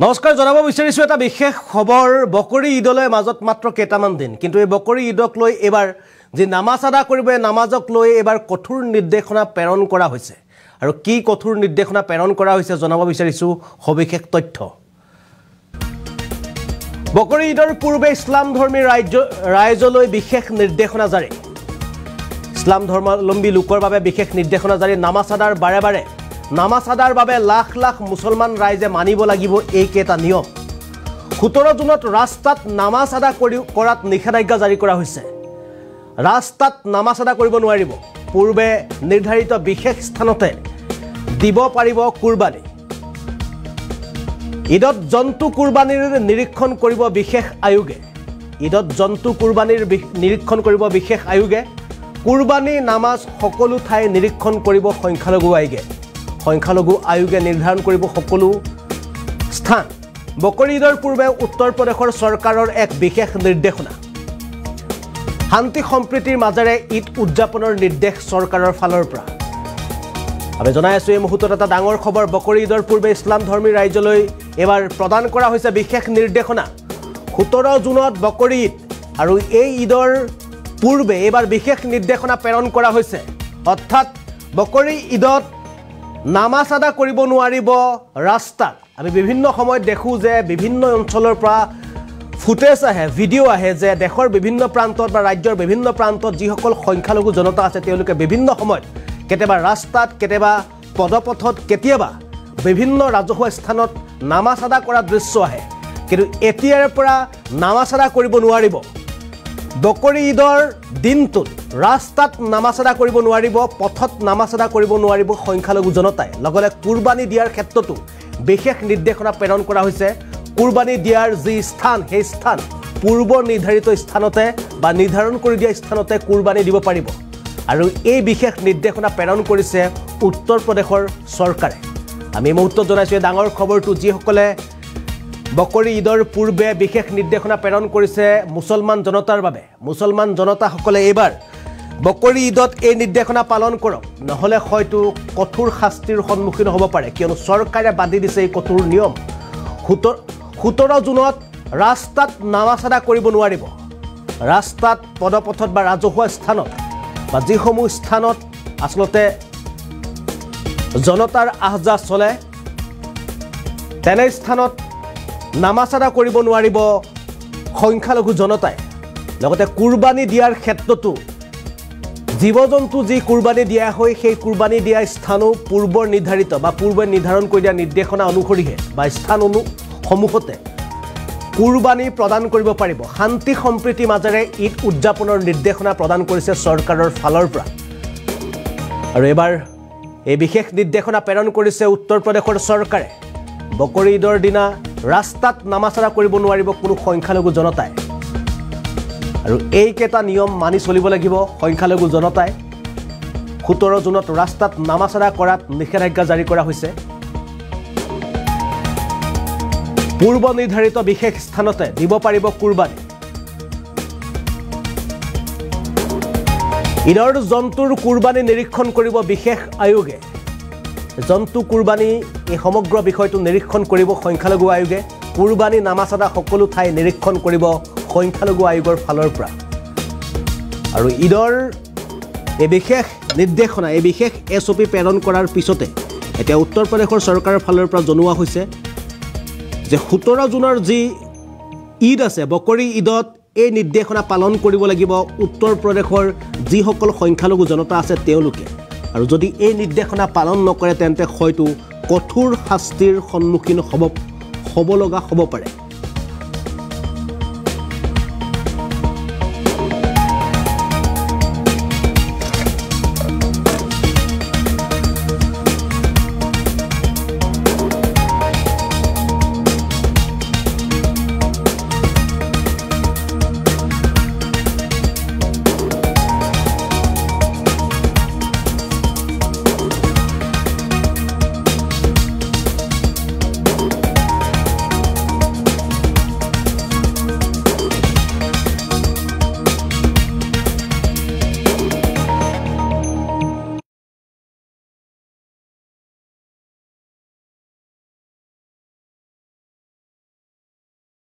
নমস্কাৰ জনাব বিচাৰিছো এটা বিশেষ খবৰ বকৰি ঈদলৈ মাজত মাত্ৰ কেইটামান দিন কিন্তু এই বকৰি ঈদক লৈ এবাৰ যে নামাজ আদা কৰিব নামাজক লৈ এবাৰ কঠোৰ নিৰ্দেশনা প্ৰেৰণ কৰা হৈছে আৰু কি কঠোৰ নিৰ্দেশনা প্ৰেৰণ কৰা হৈছে জনাব বিচাৰিছো সবিশেষ তথ্য বকৰি ঈদৰ পূৰ্বে ইছলাম ধৰ্মী ৰাইজলৈ বিশেষ নিৰ্দেশনা জাৰি ইছলাম ধৰ্মাৱলম্বী লোকৰ বাবে বিশেষ নিৰ্দেশনা জাৰি নামাজ আদাৰ বাৰে বাৰে নামাজ আদাৰ বাবে লাখ লাখ মুছলমান ৰাইজে মানিব লাগিব এই কেটা নিয়ম 17 জুনত ৰাস্তাত নামাজ আদা কৰাত নিষেধাজ্ঞা জাৰি কৰা হৈছে ৰাস্তাত নামাজ আদা কৰিব নোৱাৰিব পূৰ্বে নিৰ্ধাৰিত বিশেষ স্থানতে দিব পাৰিব কুৰবানী ঈদত জন্তু কুৰবানীৰ নিৰীক্ষণ কৰিব বিশেষ আয়োগে ঈদত জন্তু কুৰবানীৰ নিৰীক্ষণ কৰিব বিশেষ আয়োগে কুৰবানী নামাজ সকলো ঠাই নিৰীক্ষণ কৰিব সংখ্যালঘু আয়োগে নিৰ্ধাৰণ কৰিব সকলো স্থান বকৰি ঈদৰ পূৰ্বে উত্তৰ প্ৰদেশৰ চৰকাৰৰ এক বিশেষ নিৰ্দেশনা শান্তি সম্প্ৰীতিৰ মাজেৰে ঈদ উদযাপনৰ নিৰ্দেশ চৰকাৰৰ ফালৰ পৰা আমি জনাই আছো এই মুহূৰ্তত এটা ডাঙৰ খবৰ বকৰি ঈদৰ পূৰ্বে ইছলাম ধৰ্মী ৰাইজলৈ এবাৰ প্ৰদান কৰা হৈছে বিশেষ নিৰ্দেশনা 17 জুনত বকৰি ঈদ আৰু এই ঈদৰ পূৰ্বে এবাৰ বিশেষ নিৰ্দেশনা প্ৰেৰণ কৰা হৈছে অৰ্থাৎ বকৰি ঈদত নামাজ আদা কৰিব নোৱাৰিব ৰাস্তাত আমি বিভিন্ন সময়ত দেখো যে বিভিন্ন অঞ্চলৰ পৰা ফুটেজ আহে ভিডিঅ' আহে যে দেশৰ বিভিন্ন প্ৰান্তত বা ৰাজ্যৰ বিভিন্ন প্ৰান্তত যিসকল সংখ্যালঘু জনতা আছে তেওঁলোকে বিভিন্ন সময়ত কেতিয়াবা ৰাস্তাত কেতিয়াবা পদপথত কেতিয়াবা বিভিন্ন ৰাজহুৱা স্থানত নামাজ আদা কৰা দৃশ্য আহে কিন্তু এতিয়াৰ পৰা নামাজ আদা কৰিব নোৱাৰিব বকৰি ঈদৰ দিনটোত ৰাস্তাত নামাজ আদা কৰিব নোৱাৰিব পথত নামাজ আদা কৰিব নোৱাৰিব সংখ্যালঘু জনতাই লগতে কুৰবানী দিয়াৰ ক্ষেত্ৰতো বিশেষ নিৰ্দেশনা প্ৰেৰণ কৰা হৈছে কুৰবানী দিয়াৰ যি স্থান সেই স্থান পূৰ্ব নিৰ্ধাৰিত স্থানতে বা নিৰ্ধাৰণ কৰি দিয়া স্থানতে কুৰবানী দিব পাৰিব আৰু এই বিশেষ নিৰ্দেশনা প্ৰেৰণ কৰিছে উত্তৰ প্ৰদেশৰ চৰকাৰে আমি মুহূৰ্তত জনাইছো ডাঙৰ খবৰটো যিসকলে বকৰি ঈদৰ পূৰ্বে বিশেষ নিৰ্দেশনা প্ৰেৰণ কৰিছে মুছলমান জনতাৰ বাবে মুছলমান জনতাসকলে এবাৰ বকৰি ঈদত এই নিৰ্দেশনা পালন কৰক নহলে হয়তো কঠোৰ শাস্তিৰ সন্মুখীন হ'ব পাৰে কিয়নো চৰকাৰে বান্ধি দিছে এই কঠোৰ নিয়ম 17 জুনত ৰাস্তাত নামাজ আদা কৰিব নোৱাৰিব ৰাস্তাত পদপথত বা ৰাজহুৱা স্থানত বা যিসমূহ স্থানত আসলতে জনতাৰ আহজা চলে তেনে স্থানত নামাজ আদা কৰিব নোৱাৰিব সংখ্যালঘু জনতাই লগতে কুৰবানী দিয়াৰ ক্ষেত্ৰতো জীৱ-জন্তু যি কুৰবানী দিয়া হয় সেই কুৰবানী দিয়া স্থানো পূৰ্ব নিৰ্ধাৰিত বা পূৰ্বে নিৰ্ধাৰণ কৰি দিয়া নিৰ্দেশনা অনুসৰিহে বা স্থানসমূহতে কুৰবানী প্ৰদান কৰিব পাৰিব শান্তি সম্প্ৰীতি মাজেৰে ঈদ উদযাপনৰ নিৰ্দেশনা প্ৰদান কৰিছে চৰকাৰৰ ফালৰ পৰা আৰু এবাৰ এই বিশেষ নিৰ্দেশনা প্ৰেৰণ কৰিছে উত্তৰ প্ৰদেশৰ চৰকাৰে বকৰি ঈদৰ দিনা ৰাস্তাত নামাজ আদা কৰিব নোৱাৰিব কোনো সংখ্যালঘু জনতাই আৰু এই কেটা নিয়ম মানি চলিব লাগিব সংখ্যালঘু জনতাই 17 জুনত ৰাস্তাত নামাজ আদা কৰাত নিষেধাজ্ঞা জাৰি কৰা হৈছে পূৰ্ব নিৰ্ধাৰিত বিশেষ স্থানতে দিব পাৰিব কুৰবানী ঈদৰ জন্তুৰ কুৰবানী নিৰীক্ষণ কৰিব বিশেষ আয়োগে জন্তু কুৰবানী এই সমগ্ৰ বিষয়টো নিৰীক্ষণ কৰিব সংখ্যালঘু আয়োগে কুৰবানী নামাজ আদা সকলো ঠাই নিৰীক্ষণ কৰিব সংখ্যালঘু আয়োগৰ ফালৰ পৰা আৰু ঈদৰ এই বিশেষ নিৰ্দেশনা এই বিশেষ SOP প্ৰেৰণ কৰাৰ পিছতে এতিয়া উত্তৰ প্ৰদেশৰ চৰকাৰৰ ফালৰ পৰা জনোৱা হৈছে যে 17 জুনৰ যি ঈদ আছে বকৰি ঈদত এই নিৰ্দেশনা পালন কৰিব লাগিব উত্তৰ প্ৰদেশৰ যিসকল সংখ্যালঘু জনতা আছে তেওঁলোকে আৰু যদি এই নিৰ্দেশনা পালন নকৰে তেন্তে হয়তো কঠোৰ শাস্তিৰ সন্মুখীন হ'ব লগা হ'ব পাৰে